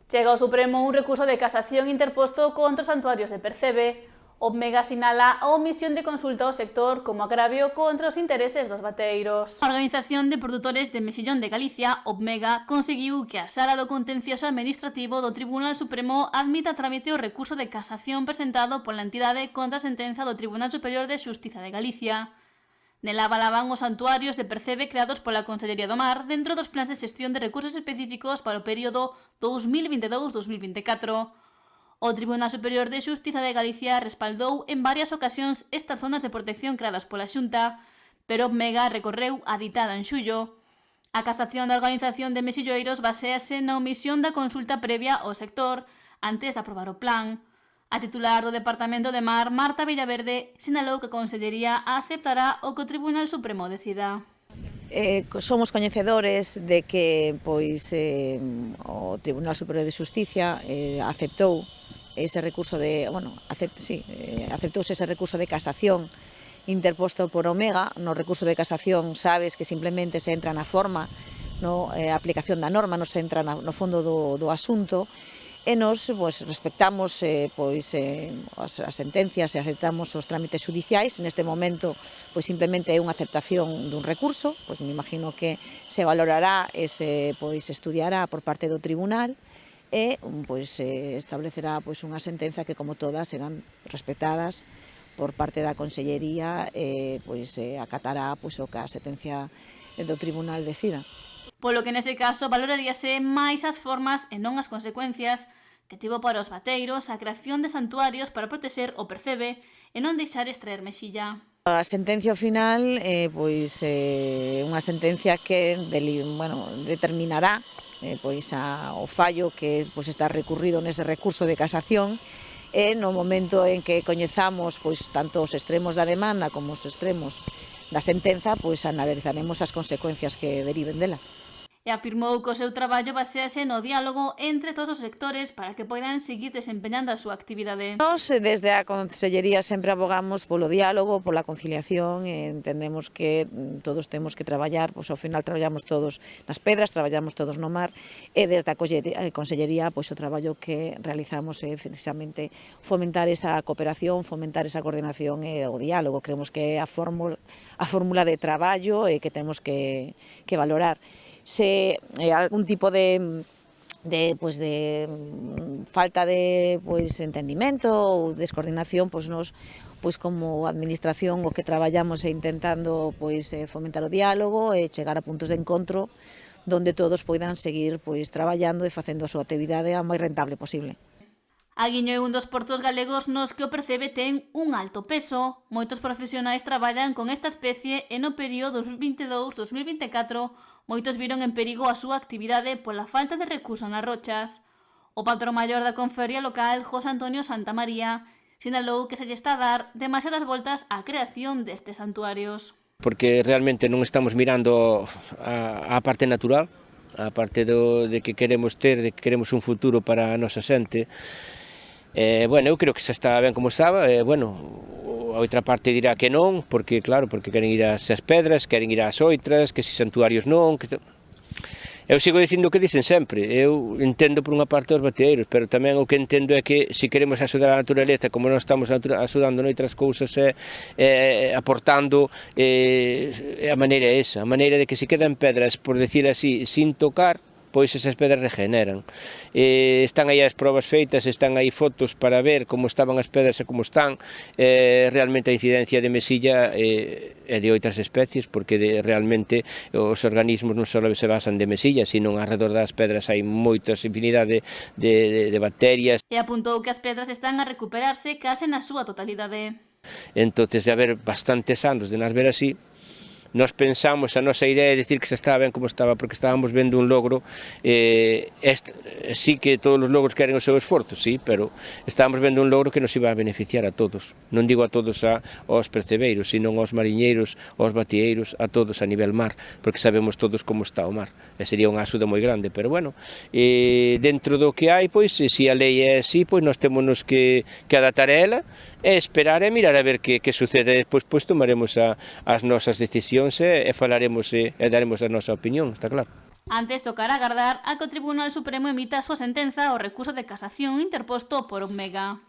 Chega ao Supremo un recurso de casación interposto contra os santuarios de Percebe. Omega sinala a omisión de consulta ao sector como agravio contra os intereses dos bateiros. A Organización de Produtores de Mexillón de Galicia, Omega, conseguiu que a Sala do Contencioso Administrativo do Tribunal Supremo admita a trámite o recurso de casación presentado pola entidade contra a sentenza do Tribunal Superior de Xustiza de Galicia. Nela avalaban os santuarios de Percebe creados pola Consellería do Mar dentro dos plans de xestión de recursos específicos para o período 2022-2024. O Tribunal Superior de Xustiza de Galicia respaldou en varias ocasións estas zonas de protección creadas pola Xunta, pero Omega recorreu a ditada en xullo. A casación da Organización de Mexilloeiros baséase na omisión da consulta previa ao sector antes de aprobar o plan. A titular do Departamento de Mar, Marta Villaverde, sinalou que a Consellería aceptará o que o Tribunal Supremo decida. Somos coñecedores de que o Tribunal Superior de Xustiza aceptou ese recurso aceptouse ese recurso de casación interposto por Omega. No recurso de casación sabes que simplemente se entra na forma, a aplicación da norma, non se entra no fondo do asunto, e nos respectamos as sentencias e aceptamos os trámites xudiciais. Neste momento simplemente é unha aceptación dun recurso, me imagino que se valorará e se estudiará por parte do tribunal e establecerá unha sentenza que, como todas, serán respectadas por parte da Consellería e acatará o que a sentencia do tribunal decida. Polo que nese caso valoraríase máis as formas e non as consecuencias que tivo para os bateiros a creación de santuarios para protexer o Percebe e non deixar extraer mexilla. A sentencia final é unha sentencia que determinará o fallo que está recurrido nese recurso de casación, e no momento en que coñezamos tanto os extremos da demanda como os extremos da sentenza, analizaremos as consecuencias que deriven dela. E afirmou que o seu traballo basease no diálogo entre todos os sectores para que poidan seguir desempeñando a súa actividade. Nós, desde a Consellería, sempre abogamos polo diálogo, pola conciliación, e entendemos que todos temos que traballar, ao final traballamos todos nas pedras, traballamos todos no mar, e desde a Consellería o traballo que realizamos é precisamente fomentar esa cooperación, fomentar esa coordinación e o diálogo. Creemos que é a fórmula de traballo e que temos que valorar. Se algún tipo de falta de entendimento ou descoordinación, nos como administración o que traballamos é intentando fomentar o diálogo e chegar a puntos de encontro donde todos poidan seguir traballando e facendo a súa actividade a máis rentable posible. A Guiño é un dos portos galegos nos que o Percebe ten un alto peso. Moitos profesionais traballan con esta especie e no período 2022-2024 moitos viron en perigo a súa actividade pola falta de recursos nas rochas. O patrón maior da conferria local, José Antonio Santamaría, sinalou que se lle está a dar demasiadas voltas á creación destes santuarios. Porque realmente non estamos mirando a parte natural, a parte de que queremos ter, de que queremos un futuro para a nosa xente. Eu creo que xa está ben como estaba, a outra parte dirá que non, porque queren ir ás pedras, queren ir ás outras, que si santuarios non. Eu sigo dicindo o que dicen sempre, eu entendo por unha parte os bateeiros, pero tamén o que entendo é que se queremos axudar a naturaleza, como non estamos axudando noutras cousas, aportando, a maneira é esa, a maneira de que se quedan pedras, por decir así, sin tocar, pois esas pedras regeneran. Están aí as probas feitas, están aí fotos para ver como estaban as pedras e como están. Realmente a incidencia de mesilla é de outras especies, porque realmente os organismos non só se basan de mesilla, sino alrededor das pedras hai moitas infinidade de bacterias. E apuntou que as pedras están a recuperarse case na súa totalidade. Entonces, de haber bastantes anos de nas ver así, nós pensamos, a nosa idea é dicir que se estaba ben como estaba, porque estábamos vendo un logro, sí que todos os logros queren o seu esforzo, sí, pero estábamos vendo un logro que nos iba a beneficiar a todos. Non digo a todos aos percebeiros, sino aos mariñeiros, aos bateeiros, a todos a nivel mar, porque sabemos todos como está o mar. E sería unha axuda moi grande, pero dentro do que hai, se a lei é así, nós temos que adaptar a ela, e esperar e mirar a ver que sucede. Despois tomaremos as nosas decisións e falaremos e daremos a nosa opinión, está claro. Antes tocará agardar a que o Tribunal Supremo emita a súa sentenza ao recurso de casación interposto por Omega.